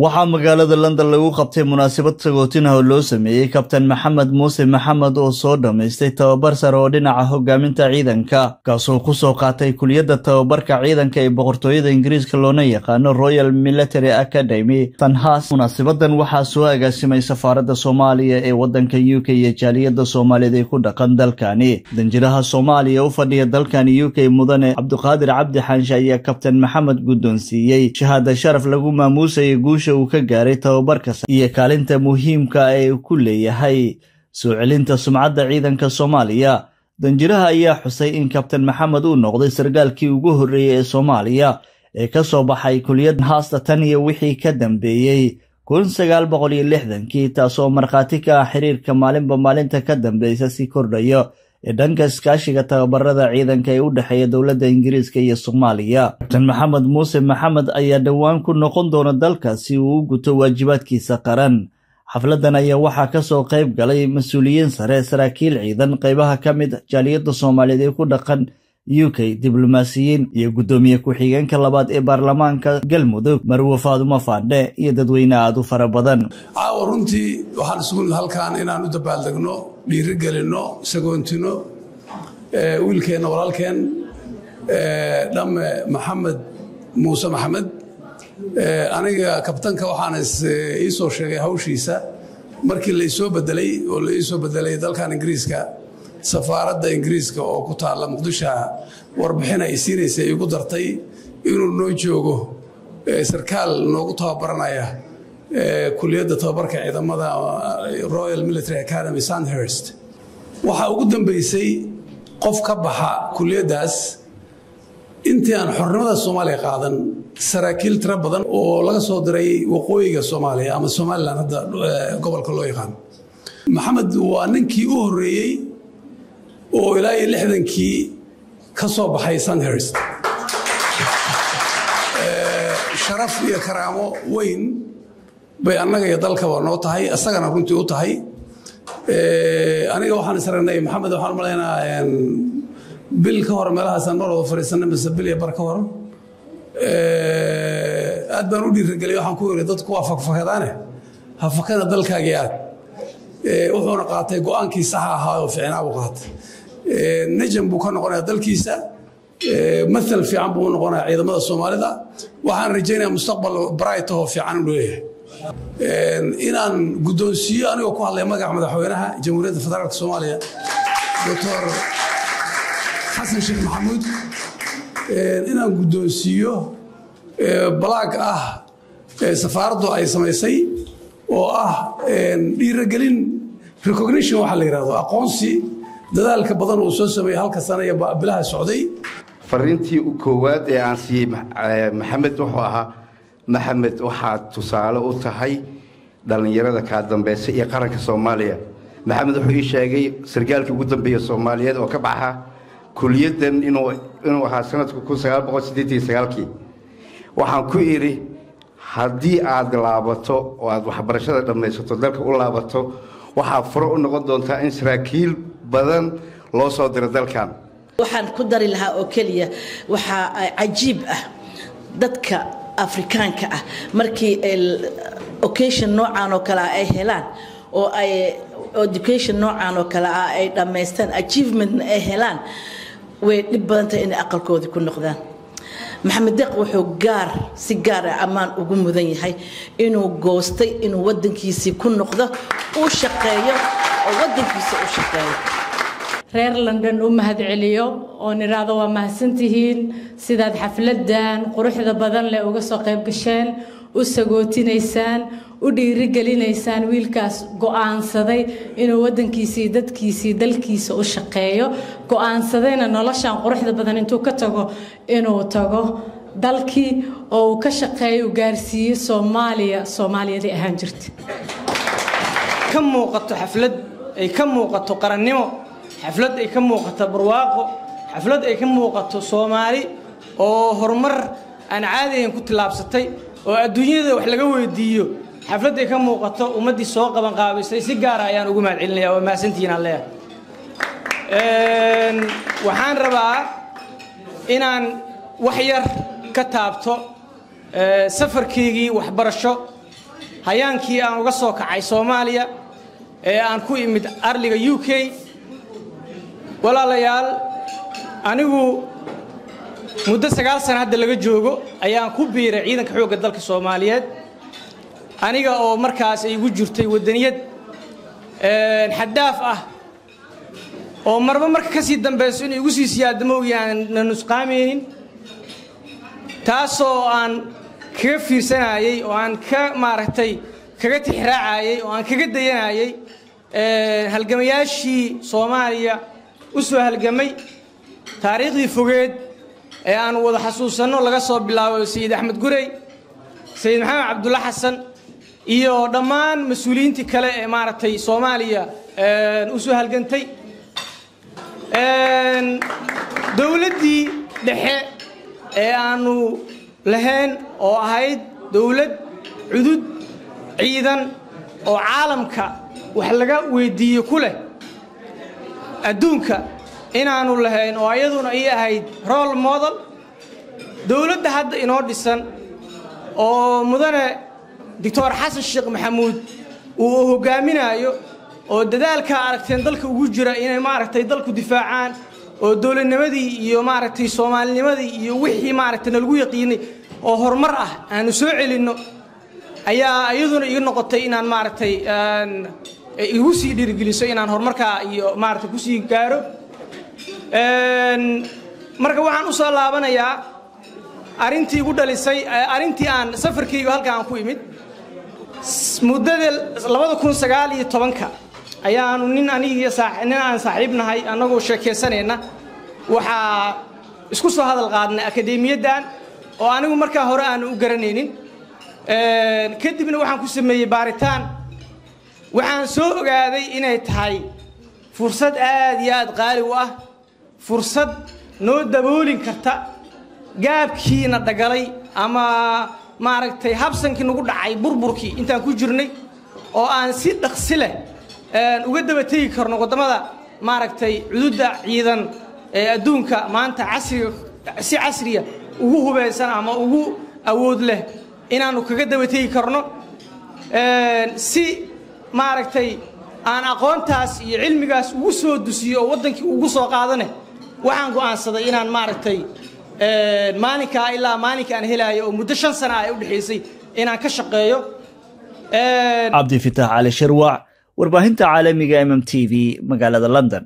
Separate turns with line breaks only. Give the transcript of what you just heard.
waxaa magaalada London lagu qabtay munaasabad sagootin ah oo loo sameeyay Kabtan Maxamed Muuse Maxamed oo soo dhameystay tababar sare oo dhinaca hogaaminta ciidanka kaasoo ku soo qaatay kuliyadda tababarka ciidanka ee boqortooyada Ingiriiska loona yaqaano Royal Military Academy Tanhaas. Munaasabadan waxaa soo agaasimay safaaradda Soomaaliya ee wadanka UK iyo jaaliyadda Soomaaliyeed ee ku dhaqan dalkani. Danjiraha Soomaaliya u fadhiya dalkani UK mudane Cabdiqaadir Cabdi Xaanshe ayaa Kabtan Maxamed guddoonsiiyay shahaado sharaf lagu maamuusay uu ka gaaray tababarka iyo kaalinta muhiimka ah ee uu ku leeyahay soo celinta sumcadda ciidanka Soomaaliya. Danjiraha ayaa xusay in Kabtan Maxamed uu noqday sargaalkii ugu horeeyay ee Soomaaliya ee ka soo baxay kuliyadda haasta tan iyo wixii ka dambeeyay 1960kii taasoo markhaati ka ah xiriirka maalinba maalinta ka dambaysa si kordhayo ee dhanka iskaashiga tababarada ciidanka ee u dhaxeeya dawladda Ingiriiska iyo Soomaaliya. Kabtan Maxamed Muuse Maxamed ayaa dhawaan ku noqon doona dalka si uu u guto waajibaadkiisa qaran. Xafladan ayaa waxaa ka soo qayb galay mas'uuliyiin sare, saraakiil ciidan, qaybaha ka mid jaaliyadda Soomaaliyeed ee ku dhaqan UK, diblomaasiyiin iyo gudoomiye ku-xigeenka labaad ee baarlamaanka Galmudug Marwo Faadumo Faandhe iyo dadweyne aad u fara badan.
runtii waxaan isugu halkaan inaan u dabaaldegno, dhiirigelino, sagoontino wiilkeena walaalkeen dhamme Maxamed Muuse Maxamed. aniga kabtanka waxaan ii soo sheegay hawshiisa markii la soo bedelay oo la soo bedelay dalkan Ingiriiska. safaaradda Ingiriiska oo ku taala Muqdisho warbixin ay siinaysa igu dartay inuu noo joogo sarkaal noogu tababaranaya kuliyadda tababarka ciidamada Royal Military Academy Sandhurst. waxa ugu dambeysay qof ka baxa kuliyaddaas intii aan xornimada Soomaaliya qaadan saraakiil tira badan oo laga soo diray waqooyiga Soomaaliya ama Somaliland hadda gobolka loo yaqaan. Maxamed waa ninkii u horeeyay oo ilaa 60kii ka soo baxay Sandhurst. sharaf iyo karaamo weyn bay annaga iyo dalkaba noo tahay, asagana runtii u tahay. aniga waxaan isragnay Maxamed waxaan maleynayaa bil ka hor meelahaasaan mar wada fariisanay mise bil iyo bar ka hor. aad baan u dhiirigeliyay waxaan ku yiri dadku waa fakfakadaane ha fakana dalkaaga aad. wuxuuna qaatay go'aankii sax ahaa oo fiicnaa u qaatay. najam buu ka noqonayaa dalkiisa, مثل في عم بقولنا عيدا ماذا الصومالي ذا وحن رجينا مستقبل برايته في عنه له إن قدوسية أنا وكوه الله ما قاعد مدحوينها جمهورية الفدرالية الصومالية دكتور حسن شيخ محمود إن قدوسية بلاك سفارته أي سميسي يرجلين recognition وحلا يراده أقونسي ذلك بدن وسوسمي هالكسنة بلها السعودي.
فرنتي وكواد يعني محمد وحها محمد وحد تصالة وتهي دلنيرة كادم بس يقرن كصوماليا. محمد وحي شيء سرقال كقدم بيه الصوماليات وكبعها كلية إنه حسنة كل سجال بقص ديتي سجالكي. وحن كويري هدي عاد لعبته وعاد وحبرشة لما يستدرك أول لعبته وحفرق النقطة أنت إن سراكيل بدن لو صادر ذلكان.
waxaan ku dari lahaa oo kaliya waxa cajiib ah dadka Afrikaanka ah markii occasion noocan oo kala ay helaan oo ay education noocan oo kala ay dhameystaan achievement ay helaan way dib badan tahay in aqalkooda ku noqdaan. Maxamed Deq wuxuu si gaar ah amaan ugu mudan yahay inuu goostay inuu wadankiisa ku noqdo oo shaqeeyo oo wadankiisa u shaqeeyo.
reer London u mahad celiyo oo niraado waa mahadsantihiin sidaad xafladan quruxda badan leh uga soo qayb gasheen u sagootineysaan u dhiirigelinaysaan wiilkaas go'aansaday inuu wadankiisa dadkiisa dalkiisa u shaqeeyo go'aansadayna noloshan quruxda badan intuu ka tago inuu tago dalkii oo uu ka shaqeeyo gaarsiiyo Soomaaliyada ahaan jirtay
ka muuqato xaflad ay ka muuqato qarannimo حفلات أي كم وقت برواقه حفلات أي كم وقت صومالي أو هرمر أنا عادي كنت لابستي والدنيا ذا وحلا جوي ديو حفلات أي كم وقت ومدي سواق من قابل سيجارة يعني وجمع العليا وما سنتين عليها وحان ربع إن وحير كتابته سفر كيجي وحبرشة hayaankii aan uga soo kacay Soomaaliya ee aan ku imid arliga UK walaalayaal anigu muddo 9 sano hadda laga joogo ayaan ku biiray ciidanka xoogga dalka Soomaaliyeed aniga oo markaas ay igu jirtay wadaniyad xadaaf ah oo marba ka sii dambayso in igu sii siyaadamo yaan nusqaameen taasoo aan kaga fiirsanayay oo aan ka maaragtay kaga tixraacayay oo aan kaga dayanayay halgamayaashii Soomaaliya u soo halgamay taariikhdii fogeed ee aan wada xasuusano laga soo bilaabo Sayid Axmed Gurey Sayid Maxamed Cabdulla Xasan iyo dhammaan mas'uuliyiintii kale ee maaragtay Soomaaliya u soo halgantay dawladdii dhexe ee aanu lahayn oo ahayd dawlad cudud ciidan oo caalamka wax laga weydiiyo ku leh adduunka inaanu lahayn oo ayaduna ay ahayd role model dawladda hadda inoo dhisan oo mudane Dr. Xasan Sheekh Maxamuud uu hogaaminayo oo dadaalka aragteen dalka ugu jira inay maaragtay dalku difaacaan oo dawladnimadii iyo maaragtay Soomaalinimadii iyo wixii maaragtay lagu yaqiinay oo horumar ah aanu soo celino ayaa ayaduna iga noqotay inaan maaragtay igu sii dhiirigeliso inaan horumarka iyo maaragtay ku sii gaaro marka waxaan u soo laabanayaa arintii ugu dhalisay arintii aan safarkayga halkaan ku imid muddada 2019 ayaanu nin aniga aan saaxiibnahay anagoo sheekeysanayna waxa isku soo hadal qaadnay akademiyadan oo anigu markaa hore aan u garanaynin kadibna waxaan ku sameeyay baaritaan waxaan soo ogaaday inay tahay fursad aad iyo aad qaali u ah fursad noo daboolin karta gaabkiina dhagalay ama maaragtay habsankii nagu dhacay burburkii intaan ku jirnay oo aan si dhaqsi leh uga daba tagi karno wadamada maaragtay cududda ciidan ee adduunka maanta si casriya ugu hubeysan ama ugu awood leh inaanu kaga daba tagi karno si maaragtay aan aqoontaas iyo cilmigaas ugu soo dusiyo oo wadankii ugu soo qaadane waxaan go'aansaday inaan maaragtay maalinka ilaa maalinka aan helaayo oo muddo 5 sano ay u dhaxaysay inaan ka shaqeeyo
Cabdi Fataax Ali Sharwac warbaahinta caalamiga MMTV magaalada London